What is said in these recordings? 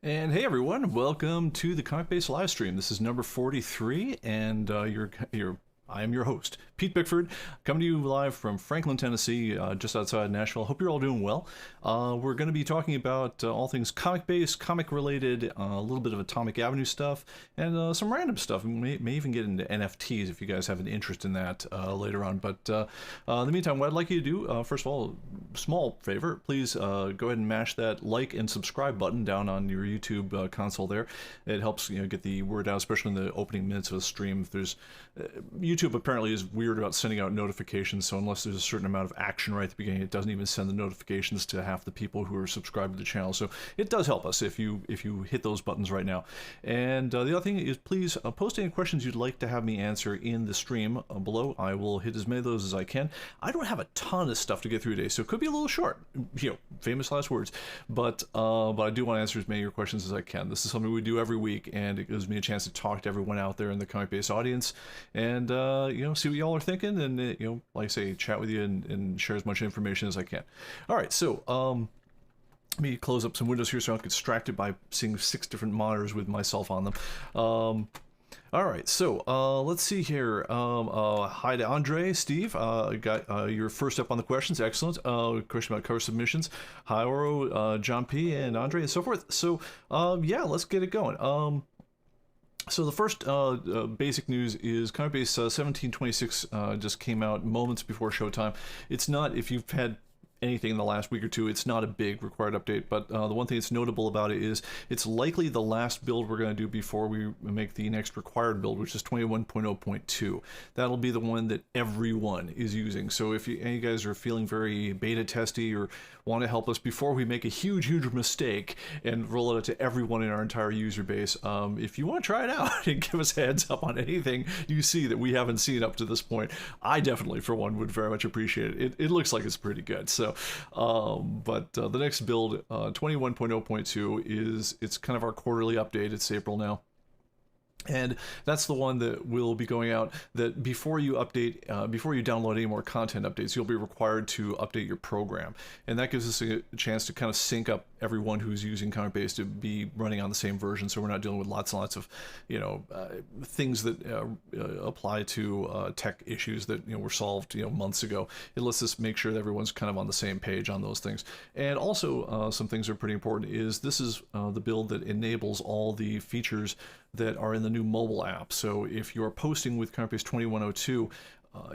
And hey everyone, welcome to the ComicBase Livestream. This is number 43, and I am your host, Pete Bickford, coming to you live from Franklin, Tennessee, just outside Nashville. Hope you're all doing well. We're going to be talking about all things comic-based, comic-related, a little bit of Atomic Avenue stuff, and some random stuff. We may even get into NFTs if you guys have an interest in that later on. But in the meantime, what I'd like you to do, first of all, small favor, please go ahead and mash that like and subscribe button down on your YouTube console there. It helps get the word out, especially in the opening minutes of a stream. If there's YouTube apparently is weird about sending out notifications, so unless there's a certain amount of action right at the beginning, it doesn't even send the notifications to half the people who are subscribed to the channel. So it does help us if you hit those buttons right now. And the other thing is, please post any questions you'd like to have me answer in the stream below. I will hit as many of those as I can. I don't have a ton of stuff to get through today, so it could be a little short. Famous last words. But I do want to answer as many of your questions as I can. This is something we do every week, and it gives me a chance to talk to everyone out there in the comic-based audience, and see what y'all are thinking, and like I say, chat with you and share as much information as I can. All right, so let me close up some windows here so I don't get distracted by seeing 6 different monitors with myself on them. All right, so let's see here. Hi to Andre, Steve. Got your first up on the questions. Excellent. Question about cover submissions. Hi, Oro, John P, and Andre, and so forth. So yeah, let's get it going. So the first basic news is ComicBase 1726 just came out moments before showtime. It's not, if you've had anything in the last week or two, it's not a big required update, but the one thing that's notable about it is it's likely the last build we're going to do before we make the next required build, which is 21.0.2. That'll be the one that everyone is using. So if any of you guys are feeling very beta testy or want to help us before we make a huge mistake and roll it out to everyone in our entire user base, if you want to try it out and give us a heads up on anything you see that we haven't seen up to this point, I definitely, for one, would very much appreciate it. It looks like it's pretty good. So but the next build, 21.0.2, it's kind of our quarterly update. It's April now. And that's the one that will be going out, that before you update, before you download any more content updates, you'll be required to update your program. And that gives us a chance to kind of sync up everyone who's using ComicBase to be running on the same version, so we're not dealing with lots and lots of, things that apply to tech issues that, were solved, months ago. It lets us make sure that everyone's kind of on the same page on those things. And also, some things that are pretty important is this is the build that enables all the features that are in the new mobile app. So if you're posting with ComicBase 2102,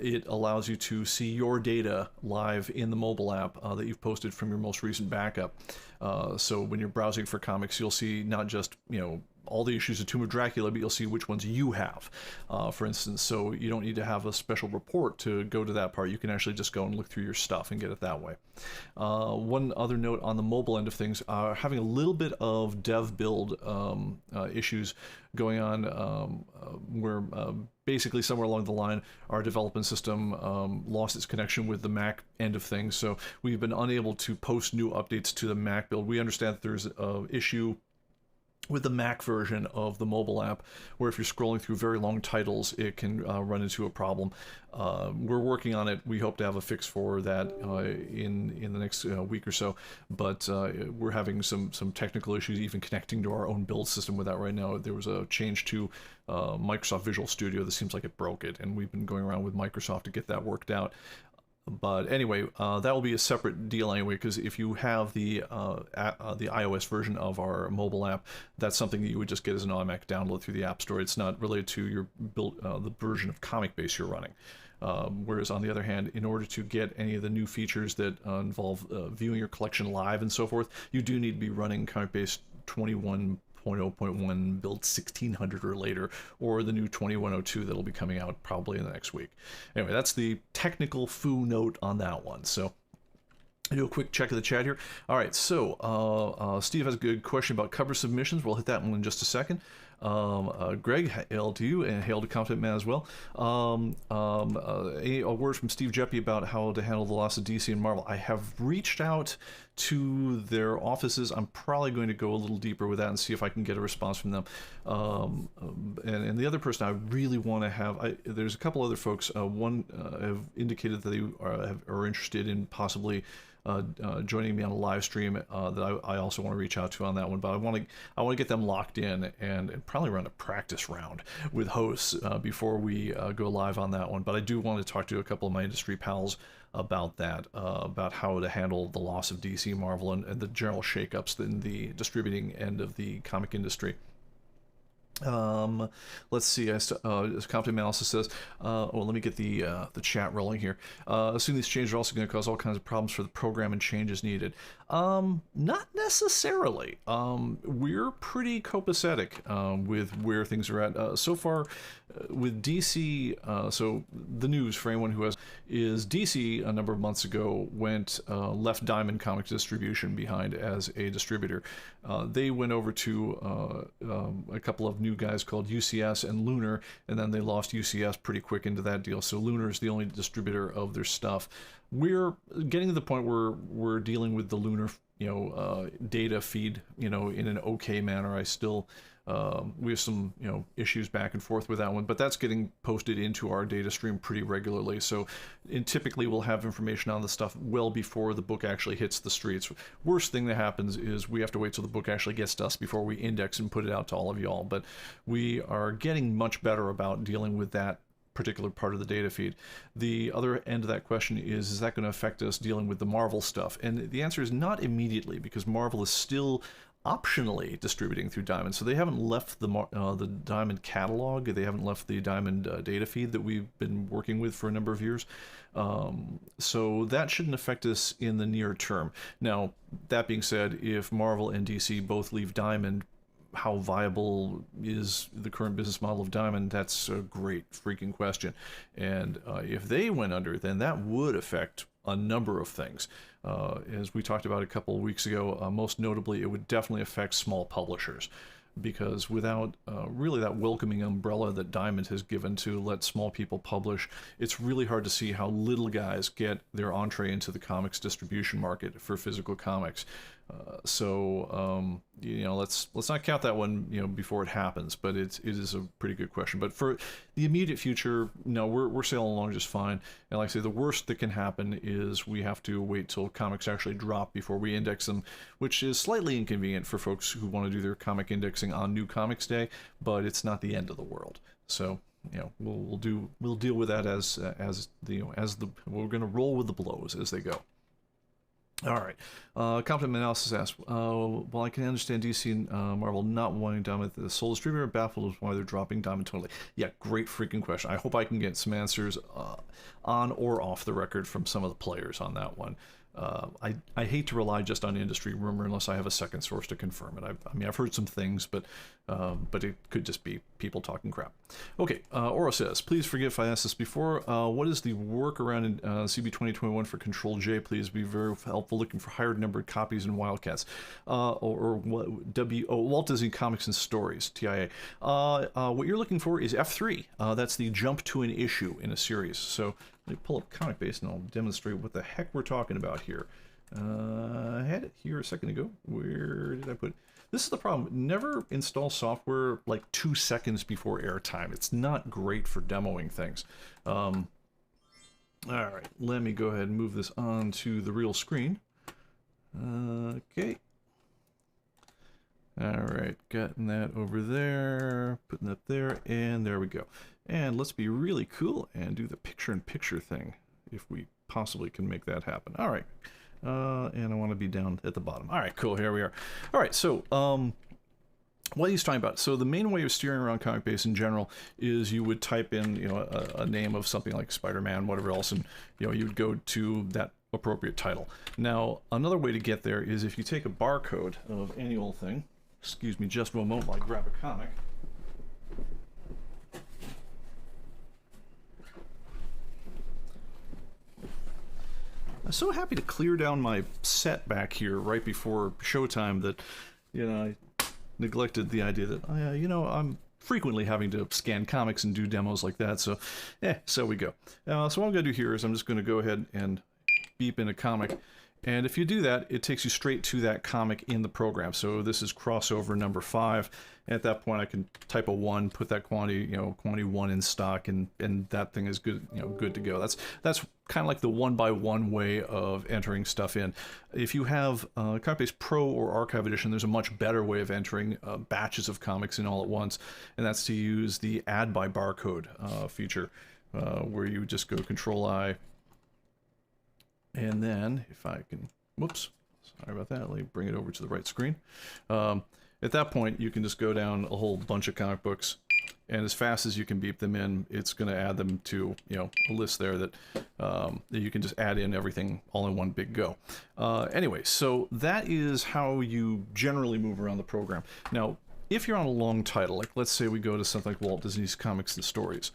it allows you to see your data live in the mobile app that you've posted from your most recent backup. So when you're browsing for comics, you'll see not just, all the issues of Tomb of Dracula, but you'll see which ones you have, for instance. So you don't need to have a special report to go to that part. You can actually just go and look through your stuff and get it that way. One other note on the mobile end of things, having a little bit of dev build issues going on, where basically somewhere along the line our development system lost its connection with the Mac end of things. So we've been unable to post new updates to the Mac build. We understand that there's an issue with the Mac version of the mobile app, where if you're scrolling through very long titles, it can run into a problem. We're working on it. We hope to have a fix for that in the next week or so, but we're having some technical issues even connecting to our own build system with that right now. There was a change to Microsoft Visual Studio that seems like it broke it, and we've been going around with Microsoft to get that worked out. But anyway, that will be a separate deal anyway, because if you have the iOS version of our mobile app, that's something that you would just get as an automatic download through the App Store. It's not related to your the version of ComicBase you're running. Whereas on the other hand, in order to get any of the new features that involve viewing your collection live and so forth, you do need to be running ComicBase 21.0.1 build 1600 or later, or the new 2102 that'll be coming out probably in the next week. Anyway, that's the technical foo note on that one. So do a quick check of the chat here. All right, so Steve has a good question about cover submissions. We'll hit that one in just a second. Greg, hail to you, and hail to Competent Man as well. A word from Steve Jeppy about how to handle the loss of DC and Marvel. I have reached out to their offices. I'm probably going to go a little deeper with that and see if I can get a response from them. And the other person I really want to have, there's a couple other folks. One have indicated that they are interested in possibly joining me on a live stream that I also want to reach out to on that one. But I want to get them locked in and probably run a practice round with hosts before we go live on that one. But I do want to talk to a couple of my industry pals about that, about how to handle the loss of DC, Marvel, and the general shakeups in the distributing end of the comic industry. Let's see. As Compton Analysis says, let me get the chat rolling here. Assume these changes are also going to cause all kinds of problems for the program and changes needed. Not necessarily. We're pretty copacetic with where things are at. So far, with DC, so the news for anyone who has is DC a number of months ago left Diamond Comics Distribution behind as a distributor. They went over to a couple of new guys called UCS and Lunar, and then they lost UCS pretty quick into that deal. So Lunar is the only distributor of their stuff. We're getting to the point where we're dealing with the Lunar, data feed, in an okay manner. We have some, issues back and forth with that one, but that's getting posted into our data stream pretty regularly. So typically we'll have information on the stuff well before the book actually hits the streets. Worst thing that happens is we have to wait till the book actually gets to us before we index and put it out to all of y'all. But we are getting much better about dealing with that particular part of the data feed. The other end of that question is that going to affect us dealing with the Marvel stuff? And the answer is not immediately, because Marvel is still optionally distributing through Diamond, so they haven't left the Diamond catalog. They haven't left the Diamond data feed that we've been working with for a number of years. So that shouldn't affect us in the near term. Now, that being said, if Marvel and DC both leave Diamond, how viable is the current business model of Diamond? That's a great freaking question. And if they went under, then that would affect a number of things. As we talked about a couple of weeks ago, most notably, it would definitely affect small publishers, because without really that welcoming umbrella that Diamond has given to let small people publish, it's really hard to see how little guys get their entree into the comics distribution market for physical comics. Let's not count that one, before it happens. But it is a pretty good question. But for the immediate future, no, we're sailing along just fine. And like I say, the worst that can happen is we have to wait till comics actually drop before we index them, which is slightly inconvenient for folks who want to do their comic indexing on New Comics Day. But it's not the end of the world. So we'll deal with that we're going to roll with the blows as they go. All right. Compton Analysis asks, well, I can understand DC and Marvel not wanting Diamond, the sole distributor, baffled with why they're dropping Diamond totally. Yeah, great freaking question. I hope I can get some answers on or off the record from some of the players on that one. I hate to rely just on industry rumor unless I have a second source to confirm it. I've heard some things, but it could just be people talking crap. Okay, Oro says, please forgive if I asked this before. What is the workaround in CB 2021 for Control J? Please be very helpful. Looking for higher numbered copies in Wildcats. Or Walt Disney Comics and Stories, TIA. What you're looking for is F3. That's the jump to an issue in a series. So let me pull up ComicBase and I'll demonstrate what the heck we're talking about here. I had it here a second ago. Where did I put it? This is the problem. Never install software like 2 seconds before airtime. It's not great for demoing things. All right, let me go ahead and move this on to the real screen. Okay. All right, getting that over there, putting that there, and there we go. And let's be really cool and do the picture-in-picture thing, if we possibly can make that happen. All right. And I want to be down at the bottom. All right, cool. Here we are. All right, so what he's talking about. So the main way of steering around ComicBase in general is you would type in, a name of something like Spider-Man, whatever else, and you would go to that appropriate title. Now, another way to get there is if you take a barcode of any old thing. Excuse me, just one moment while I grab a comic. I'm so happy to clear down my set back here right before showtime that, I neglected the idea that, I'm frequently having to scan comics and do demos like that, so, so we go. So what I'm going to do here is I'm just going to go ahead and beep in a comic, And if you do that, it takes you straight to that comic in the program. So this is crossover number 5. And at that point, I can type a 1, put that quantity, quantity 1 in stock, and that thing is good, good to go. That's kind of like the one-by-one way of entering stuff in. If you have ComicBase Pro or Archive Edition, there's a much better way of entering batches of comics in all at once, and that's to use the Add by Barcode feature, where you just go Control-I, and then, if I can, whoops, sorry about that, let me bring it over to the right screen. At that point, you can just go down a whole bunch of comic books, and as fast as you can beep them in, it's going to add them to, a list there that you can just add in everything all in one big go. Anyway, so that is how you generally move around the program. Now, if you're on a long title, like let's say we go to something like Walt Disney's Comics and Stories.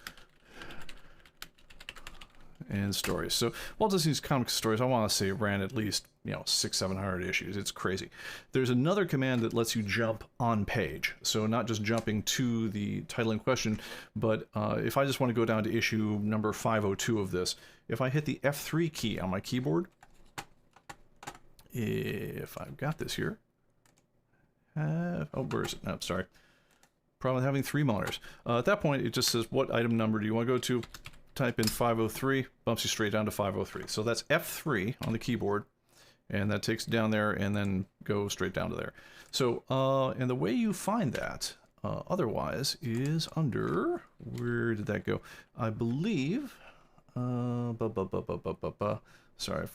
And stories. So Walt Disney's Comics Stories, I want to say, ran at least 600-700 issues. It's crazy. There's another command that lets you jump on page, so not just jumping to the title in question, but if I just want to go down to issue number 502 of this, if I hit the F3 key on my keyboard, if I've got this here, where is it? No, sorry. Problem with having 3 monitors. At that point, it just says, what item number do you want to go to? Type in 503, bumps you straight down to 503. So that's F3 on the keyboard, and that takes it down there and then go straight down to there. So, and the way you find that, otherwise, is under, where did that go? I believe, sorry,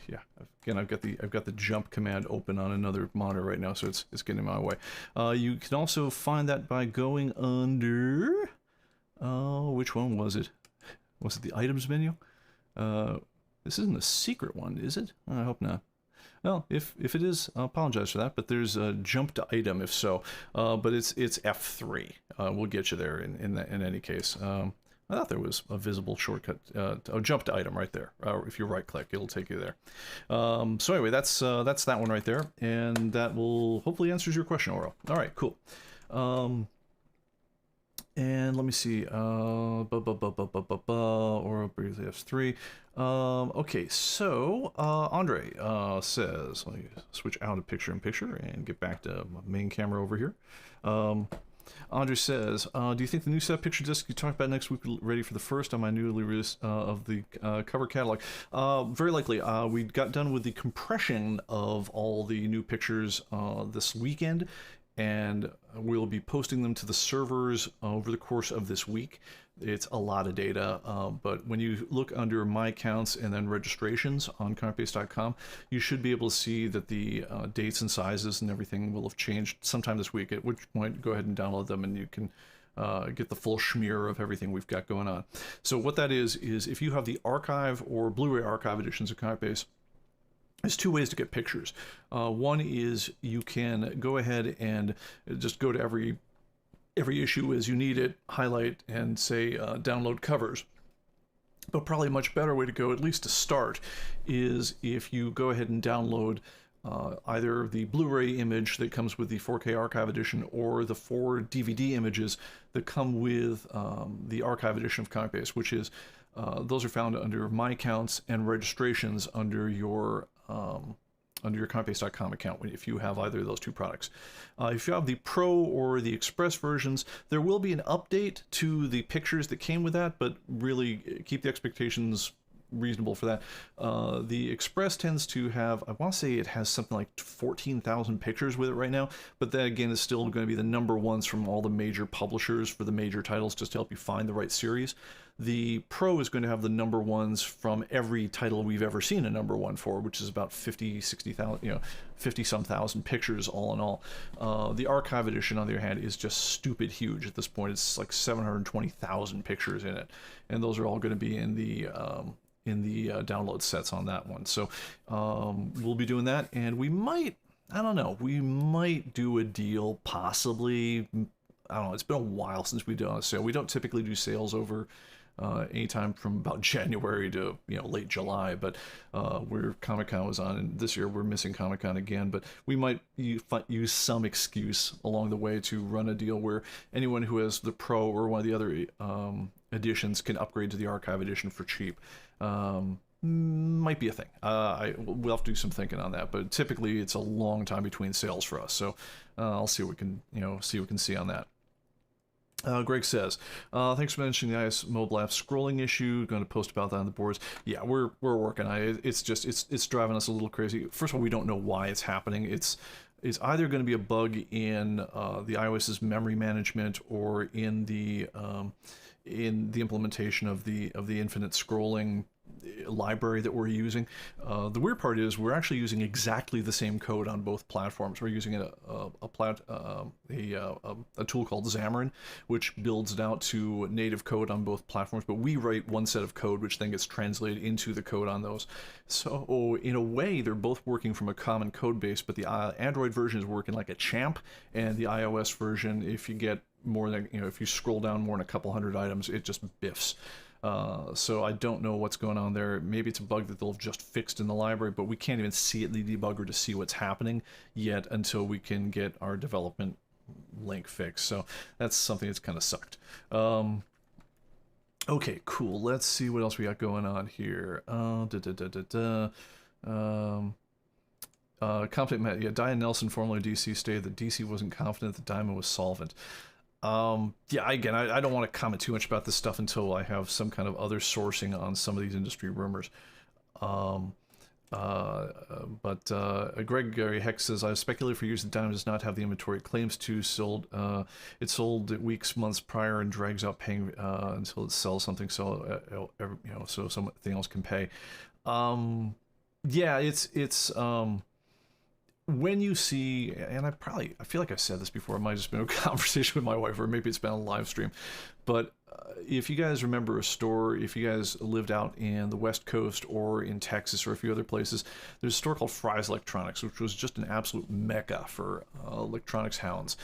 yeah, again, I've got the jump command open on another monitor right now, so it's getting in my way. You can also find that by going under, which one was it? Was it the items menu? This isn't a secret one, is it? I hope not. Well, if it is, I apologize for that, but there's a jump to item if so. But it's F3. We'll get you there in any case. I thought there was a visible shortcut, a jump to item right there. If you right click, it'll take you there. So anyway, that's that one right there, and that will hopefully answers your question, Oro. All right, cool. And let me see, or briefly F3. Okay, so Andre says, let me switch out of picture-in-picture and get back to my main camera over here. Andre says, do you think the new set picture disc you talked about next week will be ready for the first on my newly released of the cover catalog? Very likely. We got done with the compression of all the new pictures this weekend, and we'll be posting them to the servers over the course of this week. It's a lot of data, but when you look under My Accounts and then Registrations on ComicBase.com, you should be able to see that the dates and sizes and everything will have changed sometime this week, at which point go ahead and download them and you can get the full schmear of everything we've got going on. So what that is if you have the archive or Blu-ray archive editions of ComicBase, there's 2 ways to get pictures. One is you can go ahead and just go to every issue as you need it, highlight, and say download covers. But probably a much better way to go, at least to start, is if you go ahead and download either the Blu-ray image that comes with the 4K archive edition or the 4 DVD images that come with the archive edition of ComicBase, which is those are found under My Accounts and Registrations under your ComicBase.com account if you have either of those 2 products. If you have the Pro or the Express versions, there will be an update to the pictures that came with that, but really keep the expectations reasonable for that. The Express tends to have, I want to say it has something like 14,000 pictures with it right now, but that again is still going to be the number ones from all the major publishers for the major titles, just to help you find the right series. The Pro is going to have the number ones from every title we've ever seen a number 1 for, which is about 50-60,000, 50-some thousand pictures all in all. The archive edition, on the other hand, is just stupid huge at this point. It's like 720,000 pictures in it, and those are all going to be in the download sets on that one. So we'll be doing that, and we might, I don't know, we might do a deal, possibly. I don't know, it's been a while since we've done a sale. We don't typically do sales over anytime from about January to late July, but where Comic-Con was on, and this year we're missing Comic-Con again, but we might use some excuse along the way to run a deal where anyone who has the Pro or one of the other editions can upgrade to the archive edition for cheap. might be a thing. We'll have to do some thinking on that, but typically it's a long time between sales for us. So I'll see what we can, see what we can see on that. Greg says, thanks for mentioning the iOS mobile app scrolling issue. Going to post about that on the boards. Yeah, we're working on it. It's just it's driving us a little crazy. First of all, we don't know why it's happening. It's either going to be a bug in the iOS's memory management or in the implementation of the infinite scrolling library that we're using. The weird part is we're actually using exactly the same code on both platforms. We're using a tool called Xamarin, which builds it out to native code on both platforms, but we write one set of code which then gets translated into the code on those. So in a way they're both working from a common code base, but the Android version is working like a champ, and the iOS version, if you get more than, if you scroll down more than a couple hundred items, it just biffs. So I don't know what's going on there. Maybe it's a bug that they'll have just fixed in the library, but we can't even see it in the debugger to see what's happening yet until we can get our development link fixed. So that's something that's kind of sucked. Okay, cool. Let's see what else we got going on here. Confident, yeah, Diane Nelson, formerly DC, stated that DC wasn't confident that Diamond was solvent. Yeah, again, I don't want to comment too much about this stuff until I have some kind of other sourcing on some of these industry rumors. Gregory Heck says, I speculated for years that Diamond does not have the inventory it claims to. It sold weeks, months prior, and drags out paying until it sells something, so so something else can pay. Yeah, it's when you see, and I feel like I've said this before, it might have just been a conversation with my wife, or maybe it's been a live stream, but if you guys remember a store, if you guys lived out in the West Coast or in Texas or a few other places, there's a store called Fry's Electronics, which was just an absolute mecca for electronics hounds.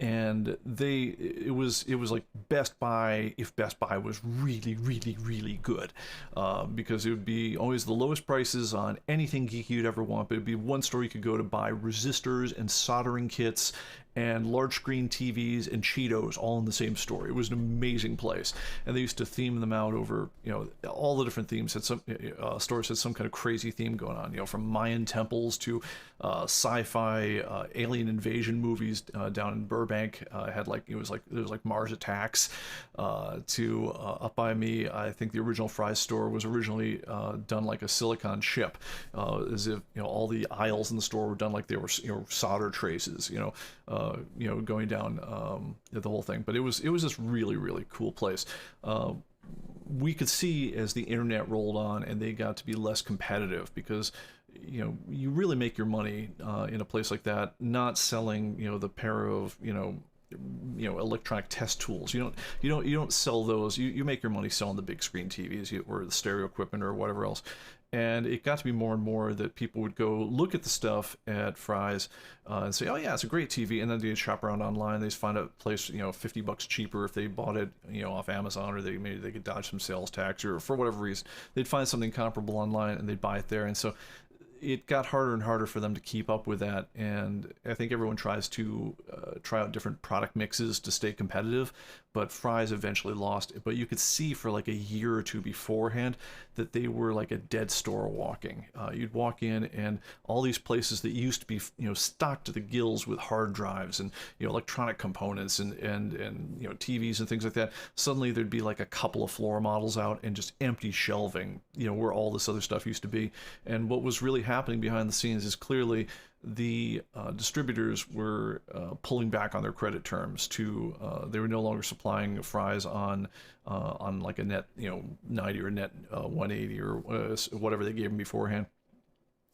And it was like Best Buy if Best Buy was really, really, really good, because it would be always the lowest prices on anything geeky you'd ever want, but it'd be one store you could go to buy resistors and soldering kits and large screen TVs and Cheetos all in the same store. It was an amazing place, and they used to theme them out over, all the different themes. Had some stores had some kind of crazy theme going on, from Mayan temples to sci-fi alien invasion movies down in Burbank. Had there was like Mars Attacks to up by me. I think the original Fry's store was originally done like a silicon chip, as if all the aisles in the store were done like they were solder traces, going down the whole thing. But it was this really, really cool place. We could see as the internet rolled on and they got to be less competitive, because you really make your money in a place like that not selling the pair of electronic test tools. You don't sell those. You make your money selling the big screen TVs or the stereo equipment or whatever else. And it got to be more and more that people would go look at the stuff at Fry's and say, oh yeah, it's a great TV, and then they'd shop around online. They'd find a place $50 cheaper if they bought it off Amazon, or maybe they could dodge some sales tax, or for whatever reason they'd find something comparable online and they'd buy it there. And so it got harder and harder for them to keep up with that, and I think everyone tries to try out different product mixes to stay competitive, but Fry's eventually lost it. But you could see for like a year or two beforehand that they were like a dead store walking. You'd walk in and all these places that used to be stocked to the gills with hard drives and electronic components and TVs and things like that, suddenly there'd be like a couple of floor models out and just empty shelving where all this other stuff used to be. And what was really happening behind the scenes is clearly the distributors were pulling back on their credit terms to they were no longer supplying Fry's on like a net 90 or net 180 or whatever they gave them beforehand.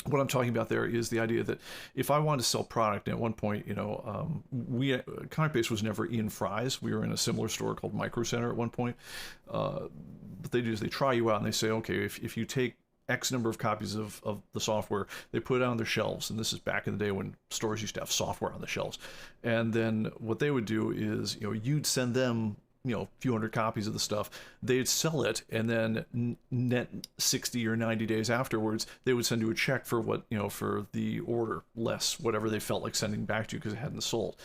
What I'm talking about there is the idea that if I wanted to sell product, and at one point, ComicBase was never in Fry's. We were in a similar store called Micro Center at one point. What they do is they try you out and they say, okay, if you take X number of copies of the software, they put it on their shelves. And this is back in the day when stores used to have software on the shelves. And then what they would do is, you'd send them few hundred copies of the stuff, they'd sell it, and then net 60 or 90 days afterwards, they would send you a check for for the order, less whatever they felt like sending back to you because it hadn't sold,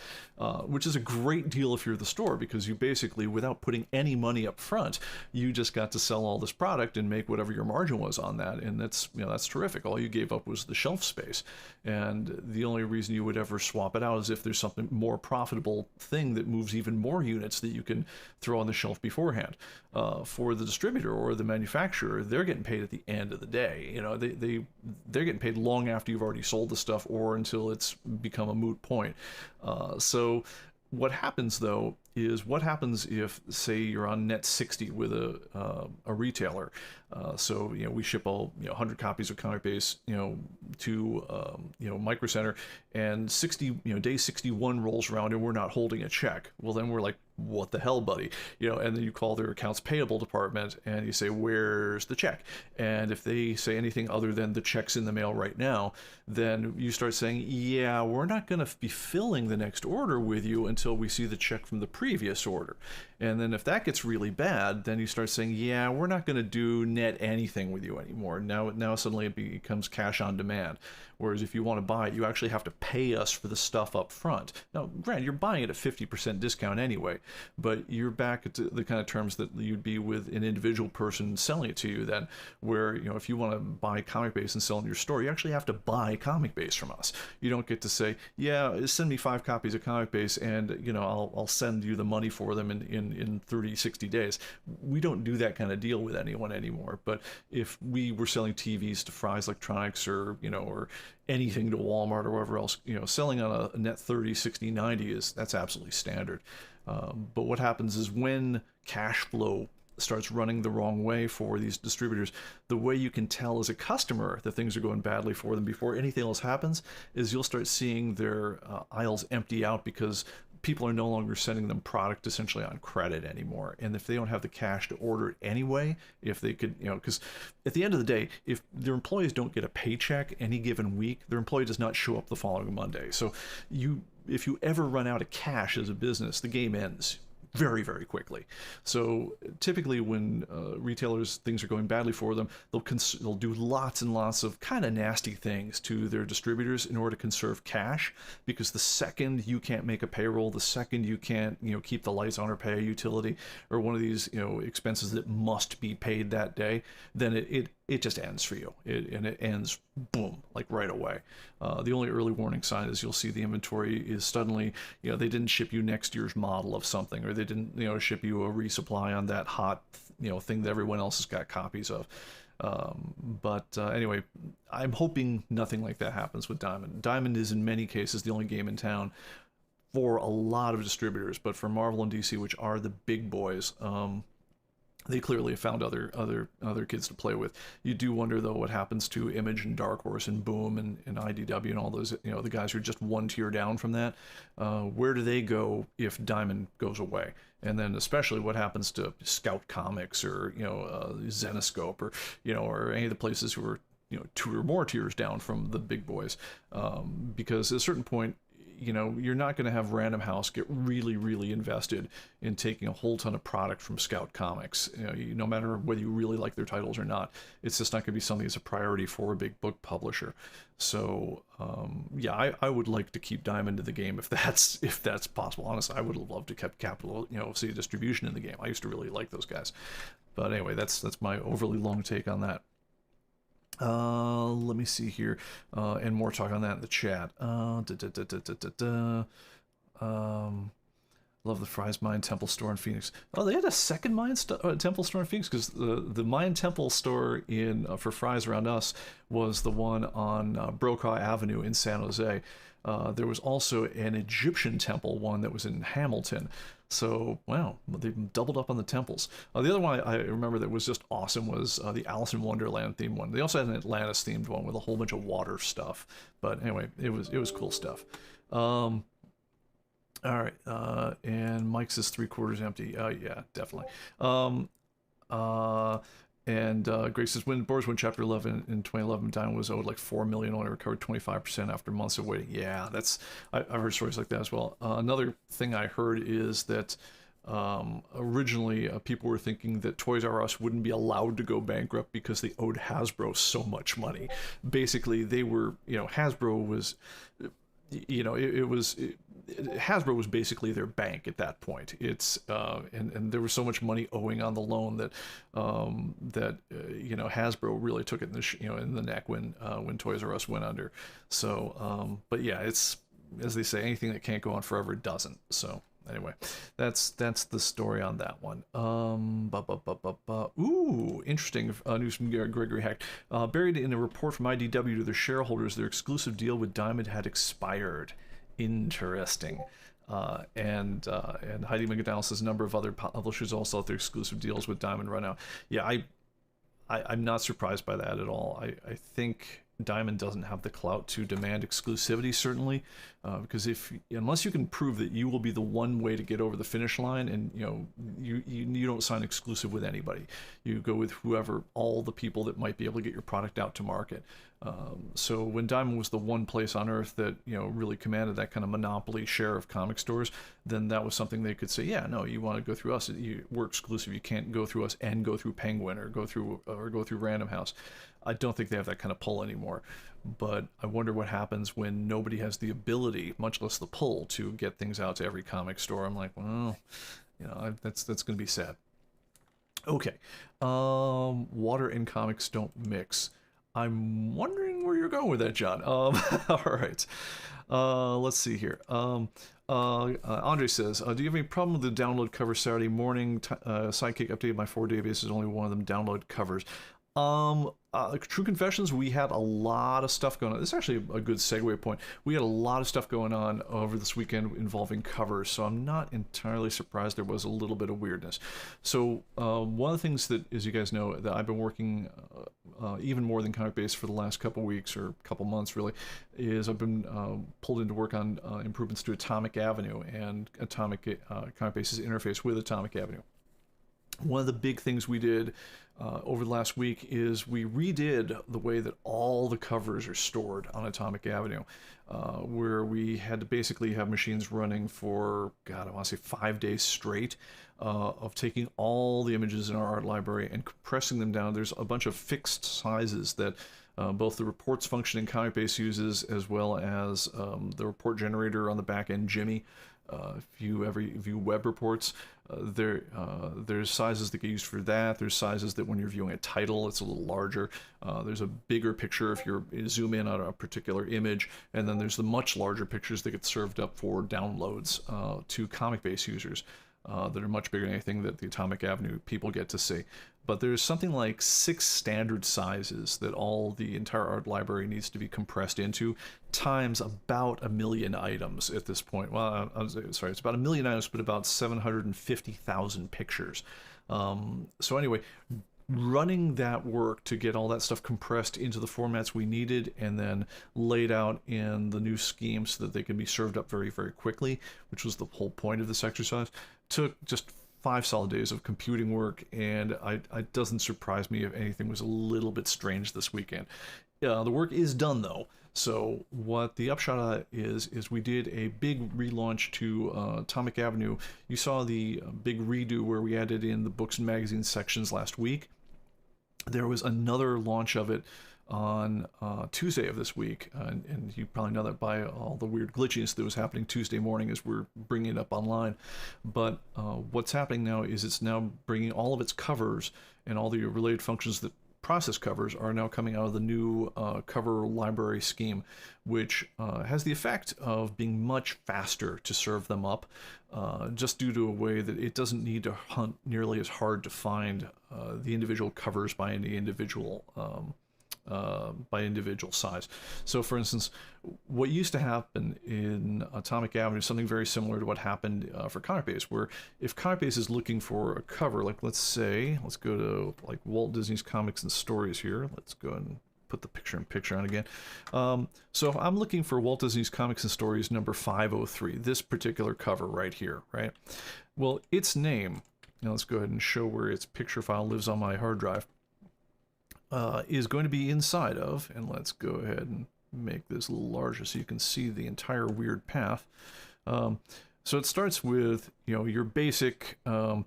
which is a great deal if you're the store, because you basically, without putting any money up front, you just got to sell all this product and make whatever your margin was on that, and that's terrific. All you gave up was the shelf space, and the only reason you would ever swap it out is if there's something more profitable thing that moves even more units that you can throw on the shelf beforehand. For the distributor or the manufacturer, they're getting paid at the end of the day. They're getting paid long after you've already sold the stuff or until it's become a moot point. So what happens though is, what happens if, say, you're on net 60 with a retailer? So we ship all 100 copies of ComicBase to Micro Center, and day 61 rolls around and we're not holding a check. Well, then we're like, what the hell, buddy? And then you call their accounts payable department and you say, where's the check? And if they say anything other than the check's in the mail right now, then you start saying, yeah, we're not going to be filling the next order with you until we see the check from the previous order. And then if that gets really bad, then you start saying, yeah, we're not going to do net anything with you anymore. Now suddenly it becomes cash on demand. Whereas if you want to buy it, you actually have to pay us for the stuff up front. Now, granted, you're buying it at 50% discount anyway, but you're back at the kind of terms that you'd be with an individual person selling it to you then, where, if you want to buy ComicBase and sell in your store, you actually have to buy ComicBase from us. You don't get to say, yeah, send me 5 copies of ComicBase and, I'll send you the money for them in 30, 60 days. We don't do that kind of deal with anyone anymore. But if we were selling TVs to Fry's Electronics or anything to Walmart or wherever else, selling on a net 30, 60, 90 that's absolutely standard. But what happens is, when cash flow starts running the wrong way for these distributors, the way you can tell as a customer that things are going badly for them before anything else happens is you'll start seeing their aisles empty out, because people are no longer sending them product essentially on credit anymore. And if they don't have the cash to order it anyway, if they could, because at the end of the day, if their employees don't get a paycheck any given week, their employee does not show up the following Monday. So if you ever run out of cash as a business, the game ends very, very quickly. So typically when retailers, things are going badly for them, they'll do lots and lots of kind of nasty things to their distributors in order to conserve cash, because the second you can't make a payroll, the second you can't keep the lights on or pay a utility or one of these expenses that must be paid that day, then it just ends for you. It ends, boom, like right away. The only early warning sign is you'll see the inventory is suddenly, they didn't ship you next year's model of something, or they didn't, ship you a resupply on that hot, thing that everyone else has got copies of. But anyway, I'm hoping nothing like that happens with Diamond. Diamond is in many cases the only game in town for a lot of distributors, but for Marvel and DC, which are the big boys, they clearly have found other kids to play with. You do wonder though what happens to Image and Dark Horse and Boom and IDW and all those, the guys who are just one tier down from that. Where do they go if Diamond goes away? And then especially what happens to Scout Comics or Zenoscope or any of the places who are 2 or more tiers down from the big boys, because at a certain point, you're not going to have Random House get really, really invested in taking a whole ton of product from Scout Comics. No matter whether you really like their titles or not, it's just not going to be something that's a priority for a big book publisher. So, I would like to keep Diamond in the game if that's possible. Honestly, I would have loved to keep Capital, see distribution in the game. I used to really like those guys. But anyway, that's my overly long take on that. Let me see here, and more talk on that in the chat. Love the Fry's Mayan Temple store in Phoenix. Oh, they had a second Mayan Temple store in Phoenix, because the Mayan Temple store for Fry's around us was the one on Brokaw Avenue in San Jose. There was also an Egyptian temple one that was in Hamilton. So, wow, they've doubled up on the temples. The other one I remember that was just awesome was the Alice in Wonderland themed one. They also had an Atlantis themed one with a whole bunch of water stuff. But anyway, it was cool stuff. All right, and Mike says 3/4 empty. Yeah, definitely. And Grace says, when Boris won Chapter 11 in 2011, Diamond was owed like $4 million, only recovered 25% after months of waiting. Yeah, I've heard stories like that as well. Another thing I heard is that Originally, people were thinking that Toys R Us wouldn't be allowed to go bankrupt because they owed Hasbro so much money. Basically, they were, Hasbro was, Hasbro was basically their bank at that point. And there was so much money owing on the loan that Hasbro really took it in the neck when Toys R Us went under. So but yeah, it's, as they say, anything that can't go on forever doesn't. So anyway, that's the story on that one. Ooh, interesting news from Gregory Hack. Buried in a report from IDW to their shareholders, their exclusive deal with Diamond had expired. Interesting. And Heidi McDowell says a number of other publishers also have their exclusive deals with Diamond run out. Yeah, I'm not surprised by that at all. I think Diamond doesn't have the clout to demand exclusivity, certainly, because unless you can prove that you will be the one way to get over the finish line, and you don't sign exclusive with anybody, you go with whoever, all the people that might be able to get your product out to market. So when Diamond was the one place on earth that really commanded that kind of monopoly share of comic stores, then that was something they could say, yeah, no, you want to go through us, we're exclusive. You can't go through us and go through Penguin or go through Random House. I don't think they have that kind of pull anymore, but I wonder what happens when nobody has the ability, much less the pull, to get things out to every comic store. I'm like, well, that's going to be sad. Okay, water and comics don't mix. I'm wondering where you're going with that, John. All right, let's see here. Andre says, do you have any problem with the download cover Saturday morning? Sidekick updated my 4-day basis, only one of them download covers. True Confessions, we had a lot of stuff going on. This is actually a good segue point. We had a lot of stuff going on over this weekend involving covers, so I'm not entirely surprised there was a little bit of weirdness. So one of the things that, as you guys know, that I've been working even more than ComicBase for the last couple weeks or couple months really, is I've been pulled in to work on improvements to Atomic Avenue and ComicBase's interface with Atomic Avenue. One of the big things we did over the last week is we redid the way that all the covers are stored on Atomic Avenue, where we had to basically have machines running for, God, I want to say 5 days straight of taking all the images in our art library and compressing them down. There's a bunch of fixed sizes that both the reports function in ComicBase uses, as well as the report generator on the back end, Jimmy. If you ever view web reports, there's sizes that get used for that. There's sizes that when you're viewing a title, it's a little larger. There's a bigger picture if you zoom in on a particular image, and then there's the much larger pictures that get served up for downloads to ComicBase users that are much bigger than anything that the Atomic Avenue people get to see. But there's something like 6 standard sizes that the entire art library needs to be compressed into, times about 1 million items at this point. Well, sorry, it's about 1 million items, but about 750,000 pictures. So anyway, running that work to get all that stuff compressed into the formats we needed and then laid out in the new scheme so that they can be served up very, very quickly, which was the whole point of this exercise, took just 5 solid days of computing work, and it doesn't surprise me if anything was a little bit strange this weekend. The work is done though. So what the upshot is we did a big relaunch to Atomic Avenue. You saw the big redo where we added in the books and magazines sections last week. There was another launch of it on Tuesday of this week, and you probably know that by all the weird glitchiness that was happening Tuesday morning as we're bringing it up online. But what's happening now is it's now bringing all of its covers and all the related functions that process covers are now coming out of the new cover library scheme, which has the effect of being much faster to serve them up, just due to a way that it doesn't need to hunt nearly as hard to find the individual covers by any individual size. So for instance, what used to happen in Atomic Avenue is something very similar to what happened for ComicBase, where if ComicBase is looking for a cover, like let's go to like Walt Disney's Comics and Stories here. Let's go and put the picture on again. So if I'm looking for Walt Disney's Comics and Stories number 503, this particular cover right here, right? Well, its name, now let's go ahead and show where its picture file lives on my hard drive. Is going to be inside of, and let's go ahead and make this a little larger so you can see the entire weird path. So it starts with, your basic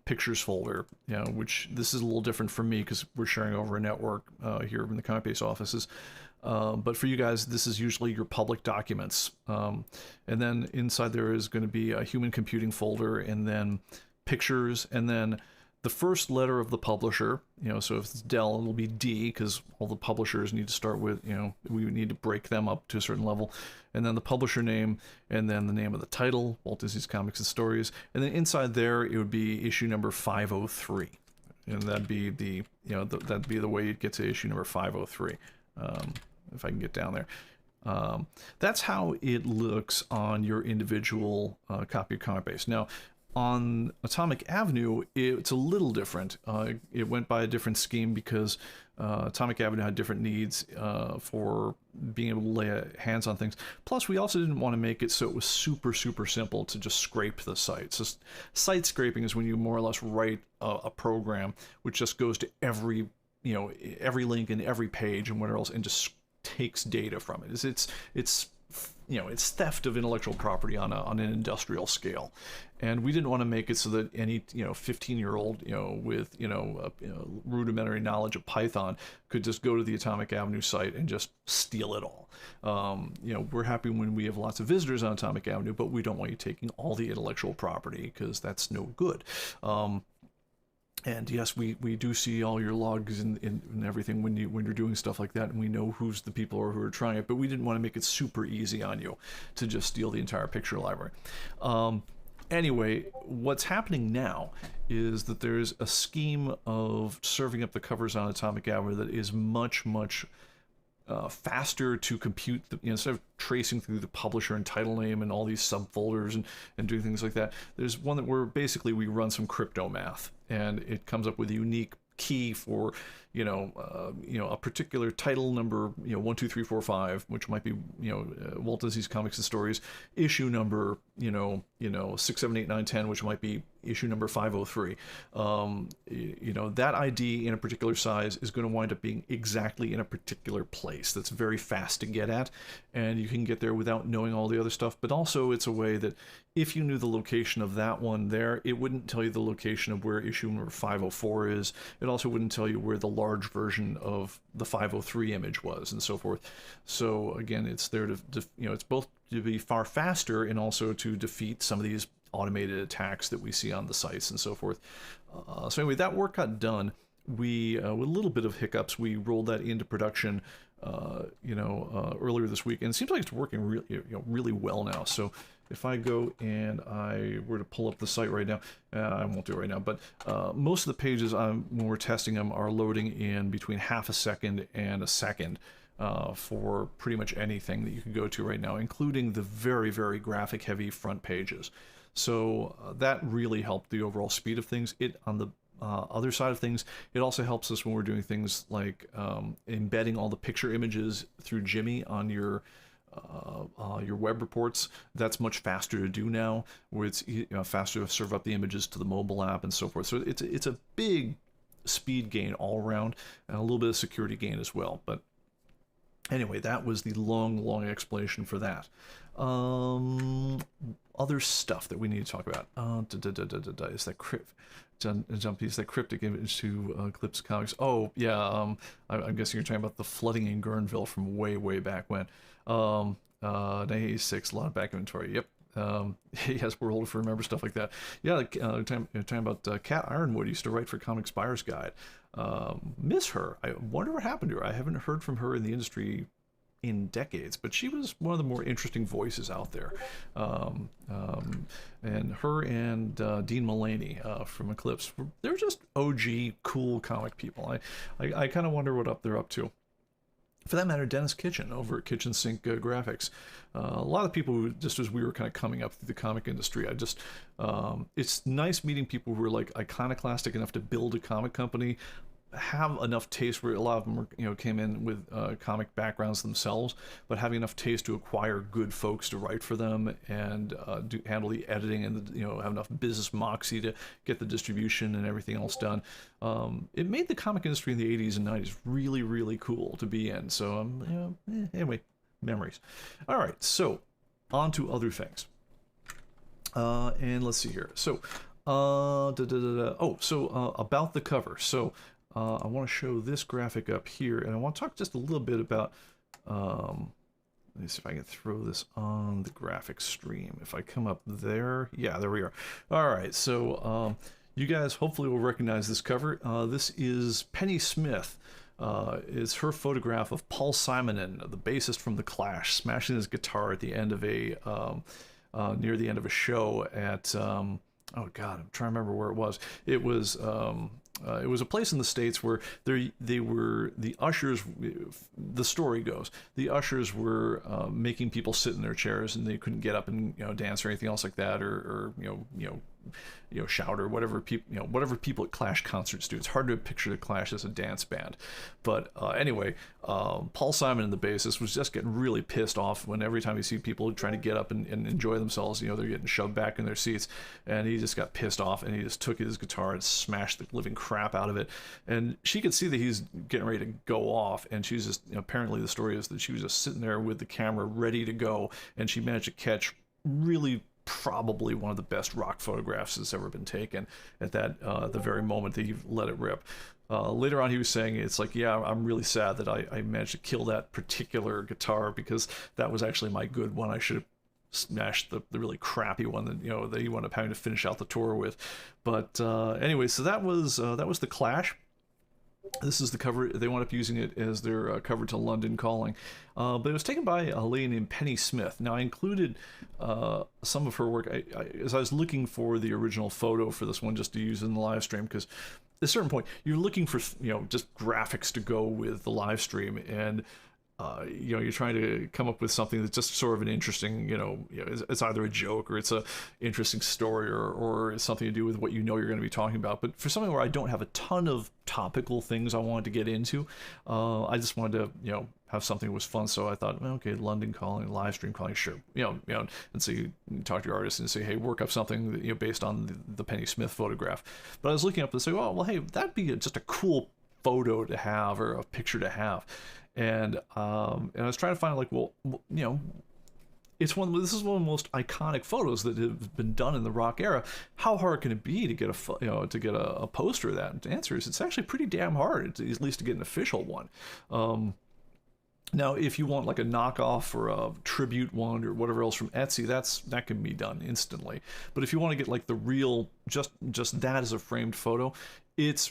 pictures folder, which this is a little different for me because we're sharing over a network here in the ComicBase offices. But for you guys, this is usually your public documents. And then inside there is going to be a human computing folder, and then pictures, and then the first letter of the publisher. So if it's Dell, it'll be D, because all the publishers need to start with, we need to break them up to a certain level. And then the publisher name, and then the name of the title, Walt Disney's Comics and Stories. And then inside there, it would be issue number 503. And that'd be the, that'd be the way you'd get to issue number 503. If I can get down there. That's how it looks on your individual copy of ComicBase. Now, on Atomic Avenue, it's a little different. It went by a different scheme because Atomic Avenue had different needs for being able to lay hands on things. Plus, we also didn't want to make it so it was super, super simple to just scrape the site. So site scraping is when you more or less write a program which just goes to every link in every page and whatever else, and just takes data from it. It's theft of intellectual property on an industrial scale, and we didn't want to make it so that any 15-year-old with rudimentary knowledge of Python could just go to the Atomic Avenue site and just steal it all. We're happy when we have lots of visitors on Atomic Avenue, but we don't want you taking all the intellectual property because that's no good. And yes, we do see all your logs and everything when you're doing stuff like that, and we know who's the people who are trying it, but we didn't want to make it super easy on you to just steal the entire picture library. Anyway, what's happening now is that there's a scheme of serving up the covers on Atomic Avenue that is much, much faster to compute. Instead of tracing through the publisher and title name and all these subfolders and doing things like that, there's one that we run some crypto math, and it comes up with a unique key for a particular title number, 1, 2, 3, 4, 5, which might be Walt Disney's Comics and Stories issue number 6, 7, 8, 9, 10, which might be issue number 503. That ID in a particular size is going to wind up being exactly in a particular place that's very fast to get at, and you can get there without knowing all the other stuff. But also it's a way that if you knew the location of that one there, it wouldn't tell you the location of where issue number 504 is. It also wouldn't tell you where the large version of the 503 image was, and so forth. So again, it's there to it's both to be far faster and also to defeat some of these automated attacks that we see on the sites and so forth. So anyway, that work got done. We with a little bit of hiccups, we rolled that into production earlier this week, and it seems like it's working really well now. So if I go and I were to pull up the site right now, I won't do it right now, but most of the pages when we're testing them are loading in between half a second and a second for pretty much anything that you can go to right now, including the very, very graphic heavy front pages. So that really helped the overall speed of things. On the other side of things, it also helps us when we're doing things like embedding all the picture images through Jimmy on your web reports. That's much faster to do now, where it's faster to serve up the images to the mobile app and so forth. So it's a big speed gain all around, and a little bit of security gain as well. But anyway, that was the long explanation for that. Other stuff that we need to talk about is that cryptic image to Eclipse Comics. Oh yeah, I'm guessing you're talking about the flooding in Guerneville from way back when. 1986, a lot of back inventory. Yep. Yes, we're old to remember stuff like that. Yeah, talking about Kat Ironwood used to write for Comics Buyer's Guide. Miss her. I wonder what happened to her. I haven't heard from her in the industry in decades, but she was one of the more interesting voices out there. And her and Dean Mullaney from Eclipse, they're just OG cool comic people. I kind of wonder what they're up to. For that matter, Dennis Kitchen over at Kitchen Sink Graphics. A lot of people who, just as we were kind of coming up through the comic industry, it's nice meeting people who are like iconoclastic enough to build a comic company, have enough taste where a lot of them were, came in with comic backgrounds themselves, but having enough taste to acquire good folks to write for them and handle the editing and have enough business moxie to get the distribution and everything else done. It made the comic industry in the 80s and 90s really cool to be in. So anyway, memories. All right, so on to other things. And let's see here. So, about the cover. So, I want to show this graphic up here, and I want to talk just a little bit about. Let me see if I can throw this on the graphic stream. If I come up there, yeah, there we are. All right, so you guys hopefully will recognize this cover. This is Pennie Smith. Is her photograph of Paul Simonon, the bassist from The Clash, smashing his guitar at the end of a near the end of a show at oh god, I'm trying to remember where it was. It was a place in the States where they were the ushers. The story goes the ushers were making people sit in their chairs and they couldn't get up and dance or anything else like that, or shout or whatever people at Clash concerts do. It's hard to picture the Clash as a dance band, but anyway, Paul Simonon, the bassist, was just getting really pissed off when every time you see people trying to get up and enjoy themselves, they're getting shoved back in their seats, and he just got pissed off and he just took his guitar and smashed the living crap out of it. And she could see that he's getting ready to go off, and she's just apparently the story is that she was just sitting there with the camera ready to go, and she managed to catch really probably one of the best rock photographs that's ever been taken at that the very moment that you let it rip. Later on he was saying, it's like, yeah, I'm really sad that I managed to kill that particular guitar, because that was actually my good one. I should have smashed the really crappy one that that he wound up having to finish out the tour with. But anyway, so that was The Clash. This is the cover. They wound up using it as their cover to London Calling. But it was taken by a lady named Pennie Smith. Now, I included some of her work as I was looking for the original photo for this one just to use in the live stream, because at a certain point, you're looking for, just graphics to go with the live stream, and you're trying to come up with something that's just sort of an interesting, it's either a joke or it's a interesting story, or it's something to do with what you're going to be talking about. But for something where I don't have a ton of topical things I wanted to get into, I just wanted to, have something that was fun. So I thought, well, okay, London Calling, live stream calling, sure, and so you talk to your artist and say, hey, work up something that, based on the Pennie Smith photograph. But I was looking up and say, oh, well, hey, that'd be just a cool photo to have, or a picture to have. And I was trying to find, like, well, this is one of the most iconic photos that have been done in the rock era. How hard can it be to get a poster of that? And the answer is, it's actually pretty damn hard, at least to get an official one. Now, if you want like a knockoff or a tribute one or whatever else from Etsy, that can be done instantly. But if you want to get like the real, just that as a framed photo, it's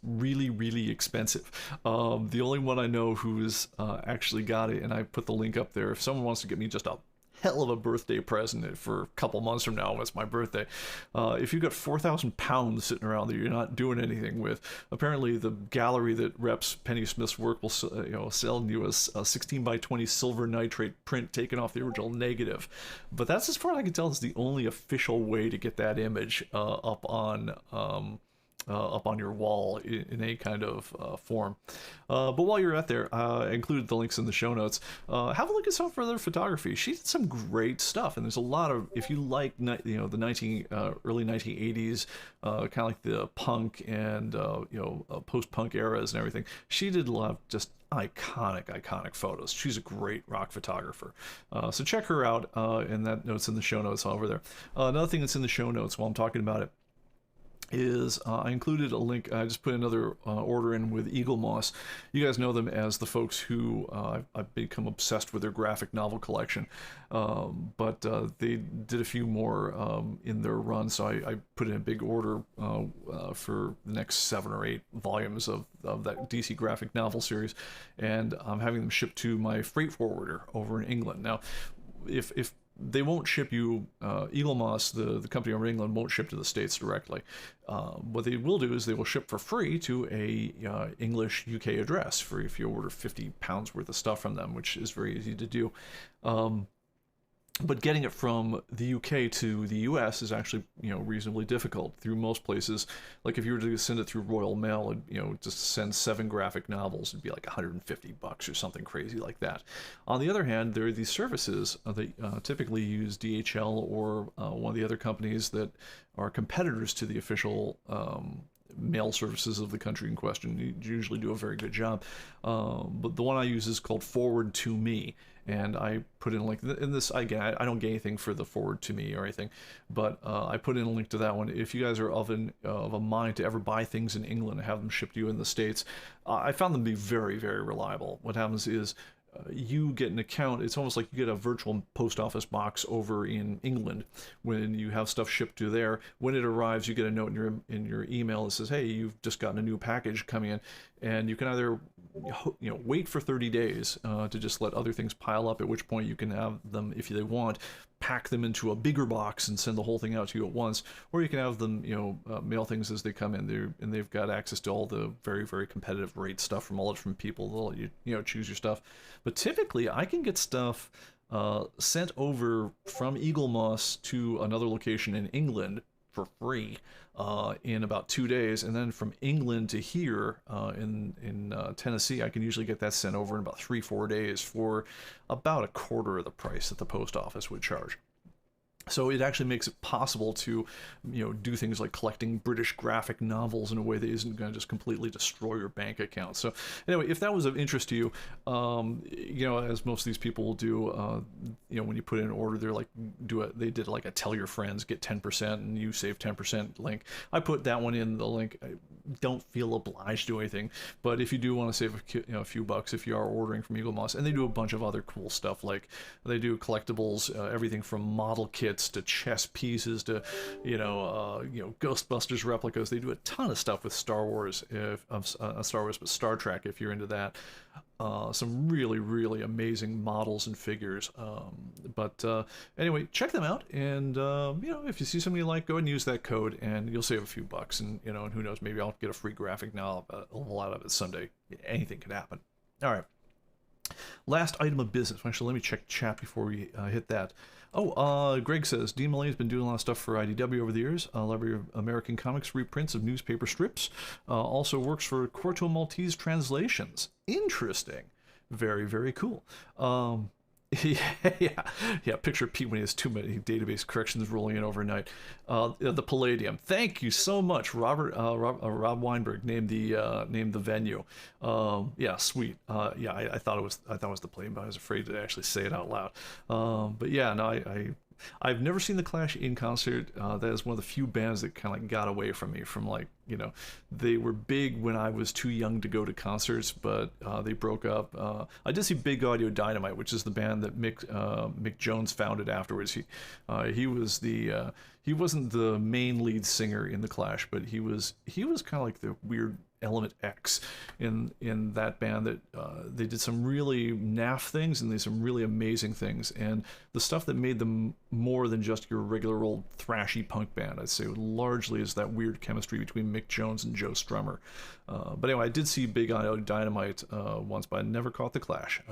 really, really expensive. The only one I know who's actually got it, and I put the link up there, if someone wants to get me just a hell of a birthday present for a couple months from now when it's my birthday, if you've got 4,000 pounds sitting around that you're not doing anything with, apparently the gallery that reps Pennie Smith's work will sell you a 16 by 20 silver nitrate print taken off the original negative. But that's, as far as I can tell, is the only official way to get that image up on your wall in any kind of form. But while you're out there, I included the links in the show notes. Have a look at some further photography. She did some great stuff, and there's a lot of, if you like, the early 1980s, kind of like the punk and post-punk eras and everything. She did a lot of just iconic photos. She's a great rock photographer. So check her out, and that note's in the show notes over there. Another thing that's in the show notes while I'm talking about it is I included a link. I just put another order in with Eagle Moss. You guys know them as the folks who I've become obsessed with their graphic novel collection, but they did a few more in their run, so I put in a big order for the next 7 or 8 volumes of that DC graphic novel series, and I'm having them shipped to my freight forwarder over in England. Now, if they won't ship you, Eagle Moss, the company over in England, won't ship to the States directly. What they will do is they will ship for free to a English UK address for if you order 50 pounds worth of stuff from them, which is very easy to do. But getting it from the UK to the US is actually, reasonably difficult through most places. Like if you were to send it through Royal Mail, and, just send 7 graphic novels, it'd be like $150 or something crazy like that. On the other hand, there are these services that typically use DHL or one of the other companies that are competitors to the official mail services of the country in question. You usually do a very good job. But the one I use is called Forward to Me. And I put in a link, in this, again, I don't get anything for the Forward to Me or anything, but I put in a link to that one. If you guys are of a mind to ever buy things in England and have them shipped to you in the States, I found them to be very, very reliable. What happens is you get an account. It's almost like you get a virtual post office box over in England when you have stuff shipped to there. When it arrives, you get a note in your email that says, hey, you've just gotten a new package coming in, and you can either wait for 30 days to just let other things pile up, at which point you can have them, if they want, pack them into a bigger box and send the whole thing out to you at once, or you can have them mail things as they come in. They've got access to all the very, very competitive rate stuff from all different people. They'll let you choose your stuff. But typically I can get stuff sent over from Eagle Moss to another location in England for free in about 2 days, and then from England to here in Tennessee, I can usually get that sent over in about 3-4 days for about a quarter of the price that the post office would charge. So it actually makes it possible to, do things like collecting British graphic novels in a way that isn't going to just completely destroy your bank account. So anyway, if that was of interest to you, as most of these people will do, when you put in an order, they did like a tell your friends, get 10% and you save 10% link. I put that one in the link. I don't feel obliged to do anything, but if you do want to save a few bucks, if you are ordering from Eagle Moss, and they do a bunch of other cool stuff, like they do collectibles, everything from model kits to chess pieces to Ghostbusters replicas. They do a ton of stuff with Star Wars, but Star Trek if you're into that. Some really, really amazing models and figures. Anyway, check them out, and if you see something you like, go ahead and use that code, and you'll save a few bucks. And and who knows, maybe I'll get a free graphic novel out of it someday. Anything could happen. All right. Last item of business. Actually, let me check chat before we hit that. Greg says, Dean Mullane has been doing a lot of stuff for IDW over the years. Library of American Comics reprints of newspaper strips. Also works for Quarto Maltese Translations. Interesting. Very, very cool. Yeah. Picture Pete when he has too many database corrections rolling in overnight. The Palladium. Thank you so much, Robert. Rob Weinberg named the venue. Yeah, sweet. I thought it was the Palladium, but I was afraid to actually say it out loud. But yeah, no, I've never seen the Clash in concert. That is one of the few bands that kind of got away from me. They were big when I was too young to go to concerts, but they broke up. I did see Big Audio Dynamite, which is the band that Mick Jones founded afterwards. He wasn't the main lead singer in the Clash, but he was kind of like the weird Element X in that band. That they did some really naff things and they did some really amazing things, and the stuff that made them more than just your regular old thrashy punk band, I'd say, largely is that weird chemistry between Mick Jones and Joe Strummer. But anyway, I did see Big Audio Dynamite once, but I never caught the Clash.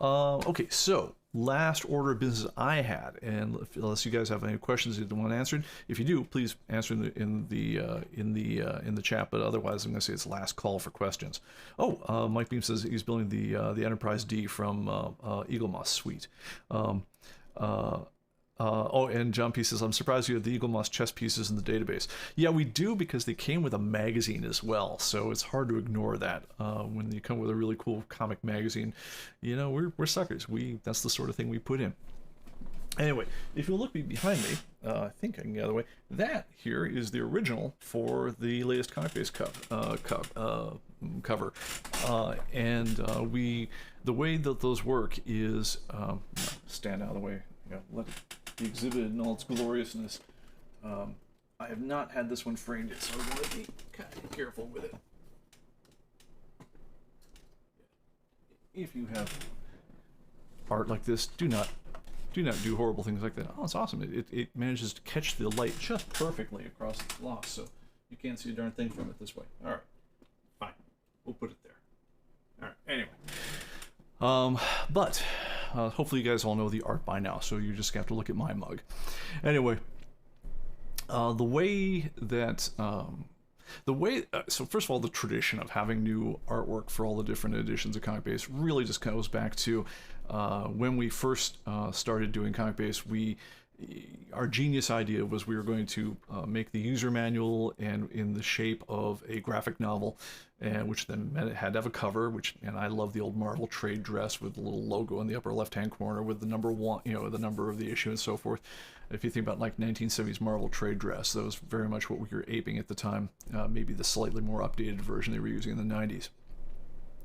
Okay, so last order of business I had, and unless you guys have any questions you want answered, if you do, please answer in the chat. But otherwise, I'm going to say it's last call for questions. Mike Beam says he's building the Enterprise D from Eagle Moss. Sweet. And John P says, I'm surprised you have the Eagle Moss chess pieces in the database. Yeah, we do, because they came with a magazine as well, so it's hard to ignore that. When you come with a really cool comic magazine, we're suckers. That's the sort of thing we put in. Anyway, if you look behind me, I think I can get out of the way. That here is the original for the latest ComicBase cover. The way that those work is, stand out of the way. Let it be exhibited in all its gloriousness. I have not had this one framed yet, so I want to be kind of careful with it. If you have art like this, do not do horrible things like that. Oh, it's awesome. It manages to catch the light just perfectly across the gloss, so you can't see a darn thing from it this way. All right, fine. We'll put it there. All right. Anyway, hopefully you guys all know the art by now, so you just have to look at my mug. Anyway, so first of all, the tradition of having new artwork for all the different editions of ComicBase really just goes back to when we first started doing ComicBase. our genius idea was we were going to make the user manual and in the shape of a graphic novel, and which then meant it had to have a cover. And I love the old Marvel trade dress with the little logo in the upper left-hand corner with the number one, the number of the issue and so forth. If you think about like 1970s Marvel trade dress, that was very much what we were aping at the time. Maybe the slightly more updated version they were using in the 90s.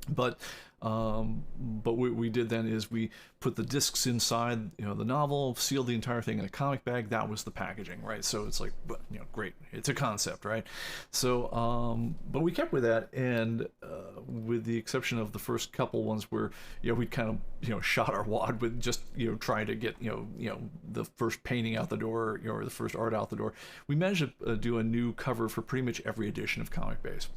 But what we did then is we put the discs inside, the novel, sealed the entire thing in a comic bag. That was the packaging, right? So it's like, great. It's a concept, right? So, but we kept with that, and with the exception of the first couple ones where, we'd kind of, shot our wad with just, trying to get, the first painting out the door, or the first art out the door. We managed to do a new cover for pretty much every edition of ComicBase.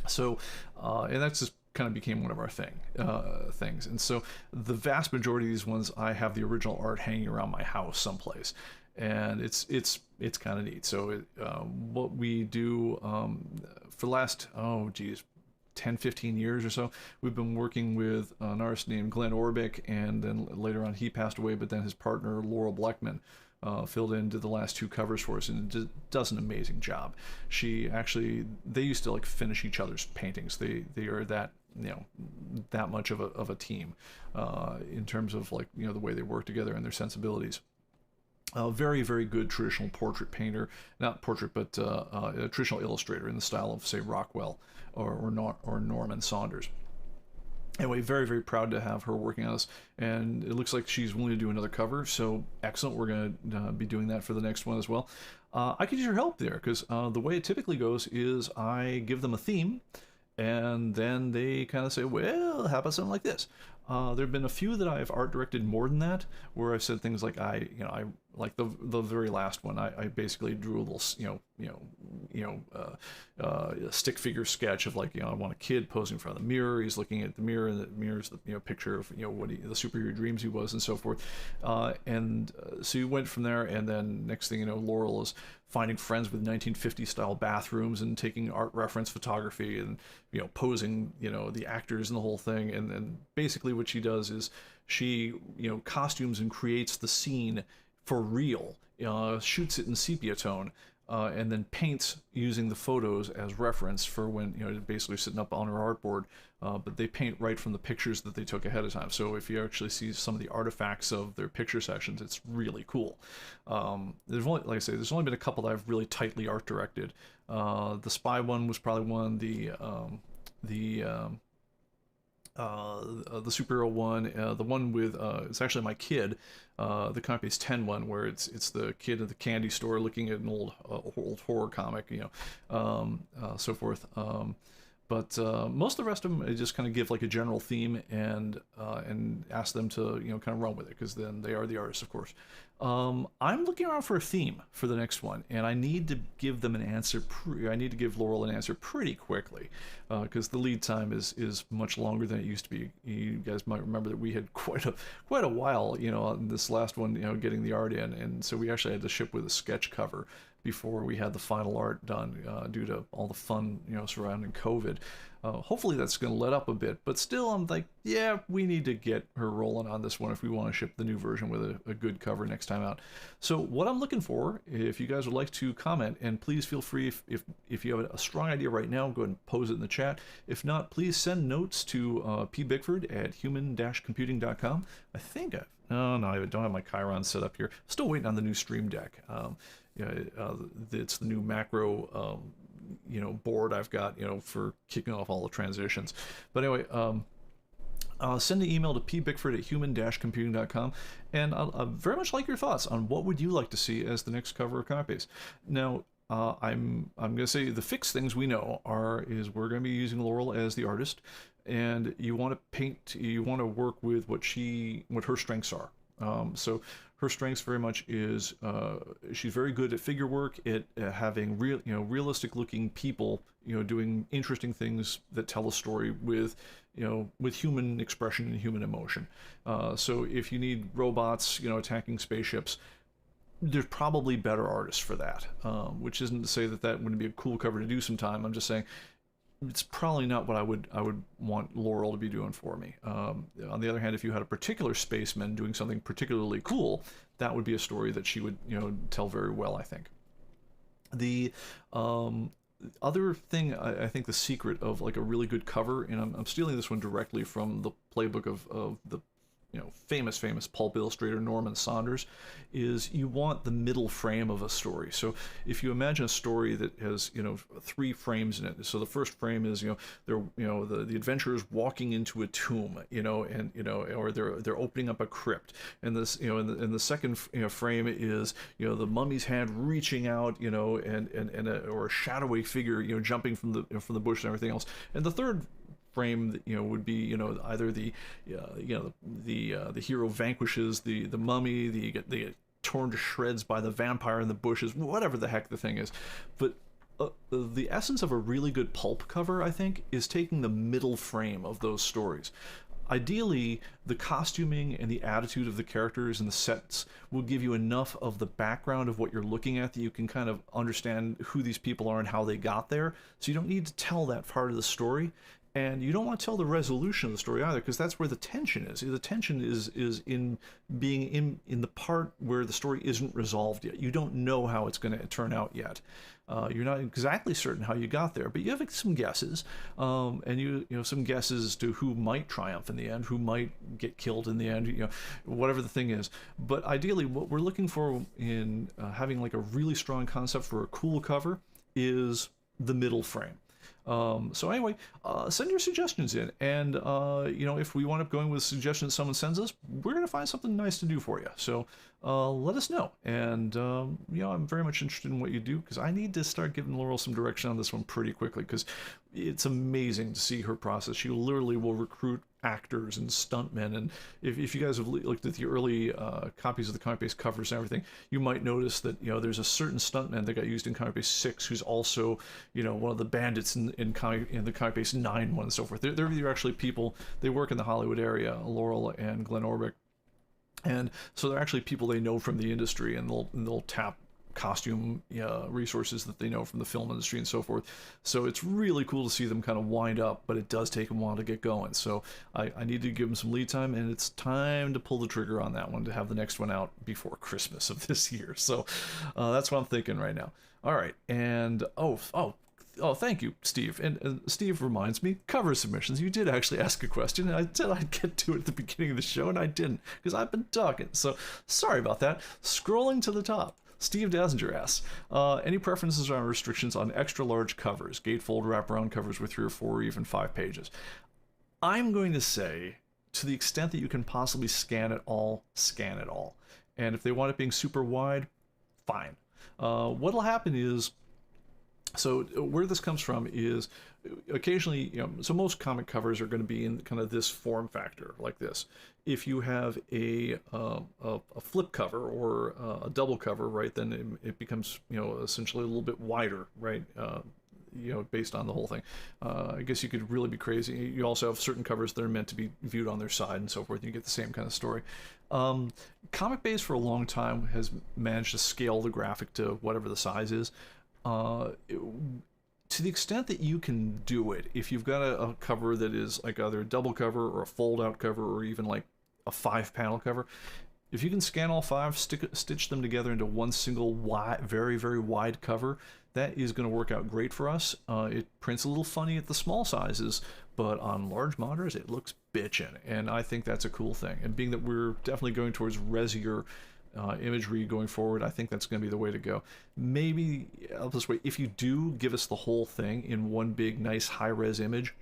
So, and that's just kind of became one of our things. And so the vast majority of these ones, I have the original art hanging around my house someplace, and it's kind of neat. So what we do for the last 10, 15 years or so, we've been working with an artist named Glenn Orbick, and then later on he passed away, but then his partner Laurel Bleckman filled in, did the last two covers for us, and does an amazing job. They used to like finish each other's paintings. They are that that much of a team in terms of like the way they work together and their sensibilities. Very, very good traditional portrait painter, not portrait, but a traditional illustrator in the style of, say, Rockwell or Norman Saunders. Anyway, very, very proud to have her working on us, and it looks like she's willing to do another cover, so excellent. We're going to be doing that for the next one as well. I could use your help there, because the way it typically goes is I give them a theme, and then they kind of say, well, how about something like this? There have been a few that I've art directed more than that, where I've said things like I like the very last one. I basically drew a little stick figure sketch of like I want a kid posing in front of the mirror. He's looking at the mirror, and the mirror's the picture of what the superhero dreams he was, and so forth. So you went from there, and then next thing you know, Laurel is finding friends with 1950 style bathrooms and taking art reference photography and posing the actors and the whole thing. And then basically what she does is she costumes and creates the scene for real, shoots it in sepia tone, and then paints using the photos as reference for when basically sitting up on her artboard. But they paint right from the pictures that they took ahead of time. So if you actually see some of the artifacts of their picture sessions, it's really cool. There's only, like I say, there's only been a couple that I've really tightly art directed. The spy one was probably one. The superhero one, the one with it's actually my kid, the ComicBase 10 one, where it's the kid at the candy store looking at an old horror comic, so forth. But most of the rest of them, I just kind of give like a general theme and ask them to kind of run with it, because then they are the artists, of course. I'm looking around for a theme for the next one, and I need to give them an answer. I need to give Laurel an answer pretty quickly, because the lead time is much longer than it used to be. You guys might remember that we had quite a while, on this last one, getting the art in, and so we actually had to ship with a sketch cover before we had the final art done, due to all the fun surrounding COVID. Hopefully that's going to let up a bit, but still I'm like, yeah, we need to get her rolling on this one if we want to ship the new version with a good cover next time out. So what I'm looking for, if you guys would like to comment, and please feel free, if you have a strong idea right now, go ahead and pose it in the chat. If not, please send notes to pbickford@human-computing.com. I think no, I don't have my Chiron set up here. Still waiting on the new Stream Deck. It's the new macro board I've got for kicking off all the transitions. But anyway, send an email to pbickford@human-computing.com, and I'll very much like your thoughts on what would you like to see as the next cover of ComicBase. Now, I'm going to say the fixed things we know is we're going to be using Laurel as the artist, and you want to paint, you want to work with what her strengths are. So her strengths very much is she's very good at figure work, at having realistic looking people doing interesting things that tell a story with human expression and human emotion. So if you need robots attacking spaceships, there's probably better artists for that, which isn't to say that wouldn't be a cool cover to do sometime. I'm just saying it's probably not what I would want Laurel to be doing for me. On the other hand, if you had a particular spaceman doing something particularly cool, that would be a story that she would, tell very well, I think. The other thing, I think the secret of like a really good cover, and I'm stealing this one directly from the playbook of the famous pulp illustrator Norman Saunders, is you want the middle frame of a story. So if you imagine a story that has 3 frames in it, so the first frame is they're the adventurers walking into a tomb, or they're opening up a crypt, and this and the second frame is the mummy's hand reaching out, or a shadowy figure jumping from the bush and everything else, and the third frame would be either the hero vanquishes the mummy, they get torn to shreds by the vampire in the bushes, whatever the heck the thing is. But the essence of a really good pulp cover, I think, is taking the middle frame of those stories. Ideally, the costuming and the attitude of the characters and the sets will give you enough of the background of what you're looking at that you can kind of understand who these people are and how they got there. So you don't need to tell that part of the story. And you don't want to tell the resolution of the story either, because that's where the tension is. The tension is in being in the part where the story isn't resolved yet. You don't know how it's going to turn out yet. You're not exactly certain how you got there, but you have some guesses, and you some guesses as to who might triumph in the end, who might get killed in the end, whatever the thing is. But ideally, what we're looking for in having like a really strong concept for a cool cover is the middle frame. So anyway, send your suggestions in, and if we wind up going with suggestions someone sends us, we're going to find something nice to do for you. So let us know, and I'm very much interested in what you do, because I need to start giving Laurel some direction on this one pretty quickly, because it's amazing to see her process. She literally will recruit actors and stuntmen, and if you guys have looked at the early copies of the ComicBase covers and everything, you might notice that there's a certain stuntman that got used in ComicBase 6 who's also one of the bandits in the ComicBase 9 one and so forth. They're actually people, they work in the Hollywood area, Laurel and Glenn Orbeck, and so they're actually people they know from the industry, and they'll tap costume resources that they know from the film industry and so forth. So it's really cool to see them kind of wind up, but it does take them a while to get going. So I need to give them some lead time, and it's time to pull the trigger on that one to have the next one out before Christmas of this year. So that's what I'm thinking right now. All right, and oh, thank you, Steve. And Steve reminds me, cover submissions. You did actually ask a question, and I said I'd get to it at the beginning of the show, and I didn't, because I've been talking. So sorry about that. Scrolling to the top, Steve Dazinger asks, any preferences or restrictions on extra large covers, gatefold wraparound covers with 3 or 4 or even 5 pages? I'm going to say, to the extent that you can possibly scan it all, scan it all. And if they want it being super wide, fine. What'll happen is, so where this comes from is occasionally, so most comic covers are going to be in kind of this form factor like this. If you have a flip cover or a double cover, right, then it becomes, essentially a little bit wider, right, based on the whole thing. I guess you could really be crazy. You also have certain covers that are meant to be viewed on their side and so forth. You get the same kind of story. ComicBase for a long time has managed to scale the graphic to whatever the size is. To the extent that you can do it, if you've got a cover that is like either a double cover or a fold-out cover or even like a 5-panel cover, if you can scan all 5, stitch them together into one single wide, very, very wide cover, that is going to work out great for us. It prints a little funny at the small sizes, but on large monitors, it looks bitchin', and I think that's a cool thing. And being that we're definitely going towards resier imagery going forward, I think that's going to be the way to go. Maybe this way, if you do give us the whole thing in one big nice high-res image,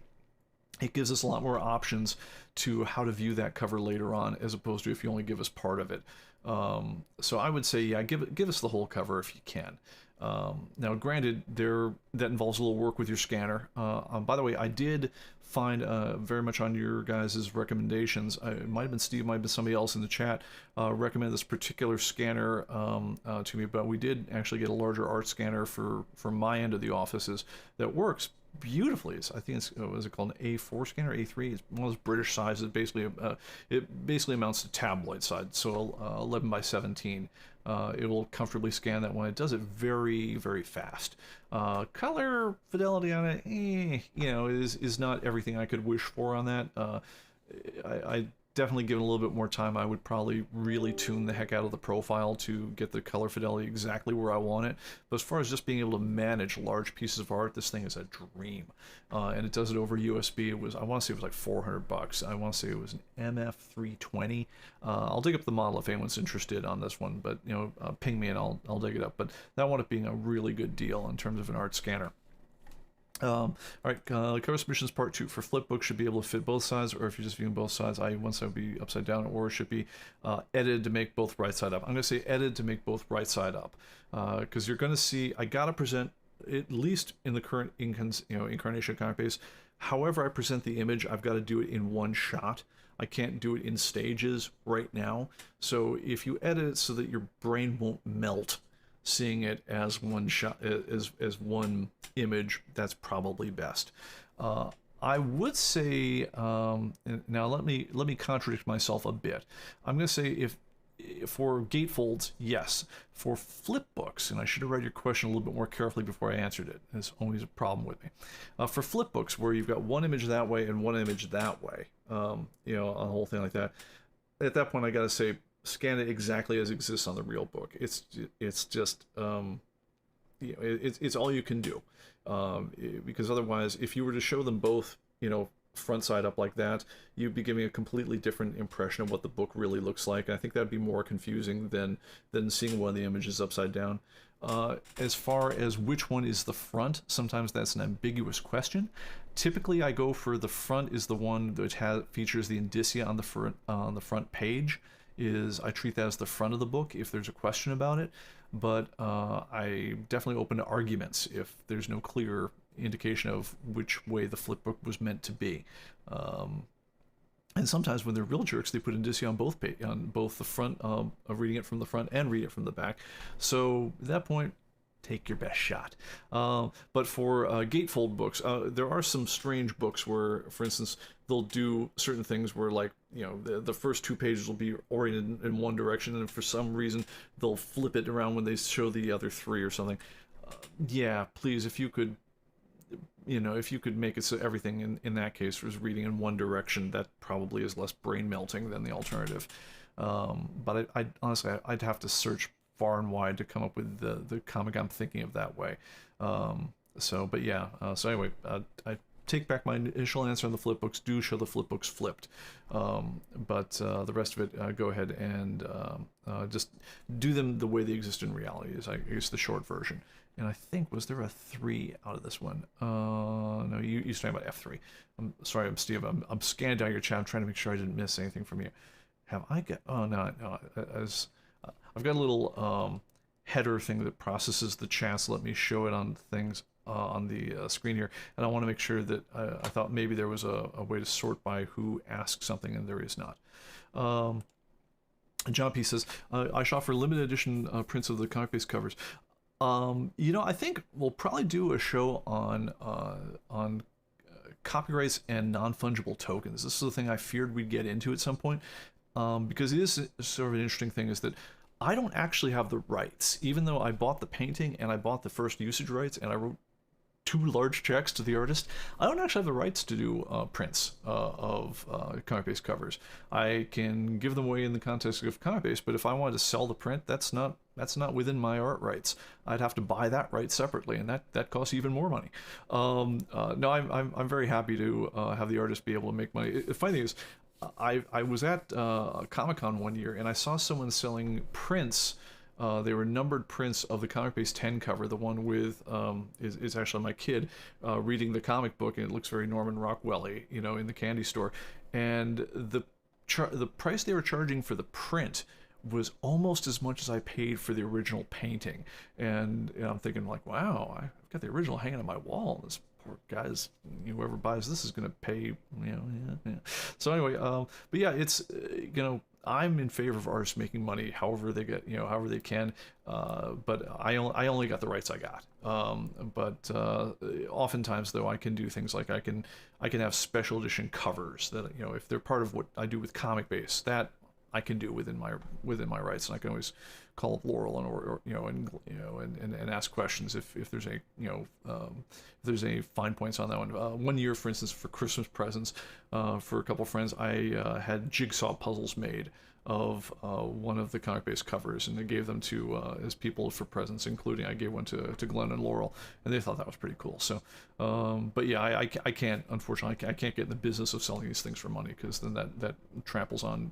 it gives us a lot more options to how to view that cover later on, as opposed to if you only give us part of it. So I would say, yeah, give us the whole cover if you can. Now, granted, that involves a little work with your scanner. By the way, I did find very much on your guys' recommendations. It might have been Steve, might have been somebody else in the chat, recommend this particular scanner to me, but we did actually get a larger art scanner for my end of the offices that works beautifully. I think it's, what is it called, an A4 scanner, A3? It's one of those British sizes. Basically, it basically amounts to tabloid size, so 11 by 17. it will comfortably scan that one. It does it very, very fast. Color fidelity on it, is not everything I could wish for on that. I definitely, given a little bit more time, I would probably really tune the heck out of the profile to get the color fidelity exactly where I want it. But as far as just being able to manage large pieces of art, this thing is a dream. And it does it over USB. I want to say it was like $400. I want to say it was an MF320. I'll dig up the model if anyone's interested on this one, but ping me and I'll dig it up. But that wound up being a really good deal in terms of an art scanner. All right, cover submissions part 2 for flipbook should be able to fit both sides, or if you're just viewing both sides, one side would be upside down, or it should be edited to make both right side up. I'm going to say edited to make both right side up, because you're going to see I got to present, at least in the current incarnation of ComicBase, however I present the image, I've got to do it in one shot. I can't do it in stages right now. So if you edit it so that your brain won't melt seeing it as one shot, as one image, that's probably best. I would say, now let me contradict myself a bit. I'm going to say if for gatefolds, yes. For flipbooks, and I should have read your question a little bit more carefully before I answered it. There's always a problem with me. For flipbooks, where you've got one image that way and one image that way, a whole thing like that. At that point, I got to say, scan it exactly as exists on the real book. It's just it's all you can do, because otherwise, if you were to show them both, front side up like that, you'd be giving a completely different impression of what the book really looks like. And I think that'd be more confusing than seeing one of the images upside down. As far as which one is the front, sometimes that's an ambiguous question. Typically, I go for the front is the one that features the indicia on the front page. I treat that as the front of the book if there's a question about it, but I definitely open to arguments if there's no clear indication of which way the flipbook was meant to be. And sometimes when they're real jerks, they put indicia on both the front of reading it from the front and read it from the back. So at that point, take your best shot. But for gatefold books, there are some strange books where, for instance, they'll do certain things where, like, the first 2 pages will be oriented in one direction, and for some reason they'll flip it around when they show the other 3 or something. Yeah, please, if you could make it so everything in that case was reading in one direction, that probably is less brain melting than the alternative. But I honestly, I'd have to search far and wide to come up with the comic I'm thinking of that way. So anyway, I take back my initial answer on the flipbooks. Do show the flipbooks flipped, but the rest of it, go ahead and just do them the way they exist in reality, is I guess the short version. And I think, was there a 3 out of this one? No, you talking about F3. I'm sorry, I'm Steve. I'm scanning down your chat. I'm trying to make sure I didn't miss anything from you. Have I got? Oh no. I've got a little header thing that processes the chat, so let me show it on things on the screen here. And I want to make sure that I thought maybe there was a way to sort by who asked something, and there is not. John P says, I shot for limited edition prints of the ComicBase covers. I think we'll probably do a show on copyrights and non-fungible tokens. This is the thing I feared we'd get into at some point, because it is sort of an interesting thing, is that I don't actually have the rights, even though I bought the painting and I bought the first usage rights and I wrote 2 large checks to the artist. I don't actually have the rights to do prints of ComicBase covers. I can give them away in the context of ComicBase, but if I wanted to sell the print, that's not within my art rights. I'd have to buy that right separately, and that costs even more money. No, I'm very happy to have the artist be able to make money. The funny thing is, I was at Comic-Con one year and I saw someone selling prints. They were numbered prints of the ComicBase 10 cover, the one with is actually my kid reading the comic book, and it looks very Norman Rockwell-y, in the candy store. And the price they were charging for the print was almost as much as I paid for the original painting. And I'm thinking, like, wow, I've got the original hanging on my wall. This poor guy's, whoever buys this is going to pay, yeah. So anyway, but yeah, it's, I'm in favor of artists making money however they get, however they can. But I only got the rights I got. But oftentimes though, I can do things like I can have special edition covers that, if they're part of what I do with ComicBase, that I can do within my rights, and I can always call up Laurel and ask questions if there's a if there's any fine points on that one. One year, for instance, for Christmas presents for a couple friends, I had jigsaw puzzles made of one of the ComicBase covers, and I gave them to as people for presents, including I gave one to Glenn and Laurel, and they thought that was pretty cool. So, but yeah, I can't, unfortunately, I can't get in the business of selling these things for money, because then that tramples on,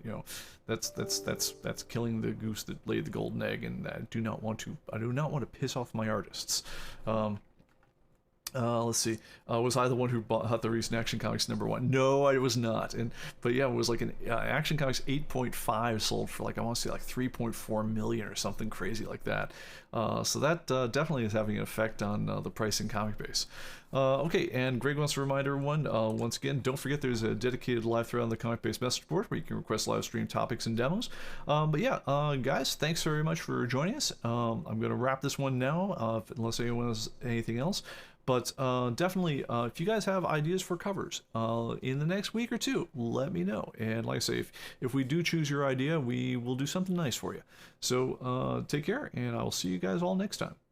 that's killing the goose that laid the golden egg, and I do not want to piss off my artists. Let's see. Was I the one who bought the recent Action Comics #1? No, I was not. But yeah, it was like an Action Comics 8.5 sold for like, I want to say like 3.4 million or something crazy like that. So that definitely is having an effect on the price in ComicBase. Okay, and Greg wants to remind everyone, once again, don't forget there's a dedicated live thread on the ComicBase message board where you can request live stream topics and demos. But yeah, guys, thanks very much for joining us. I'm going to wrap this one now, unless anyone has anything else. But definitely, if you guys have ideas for covers in the next week or two, let me know. And like I say, if we do choose your idea, we will do something nice for you. So take care, and I will see you guys all next time.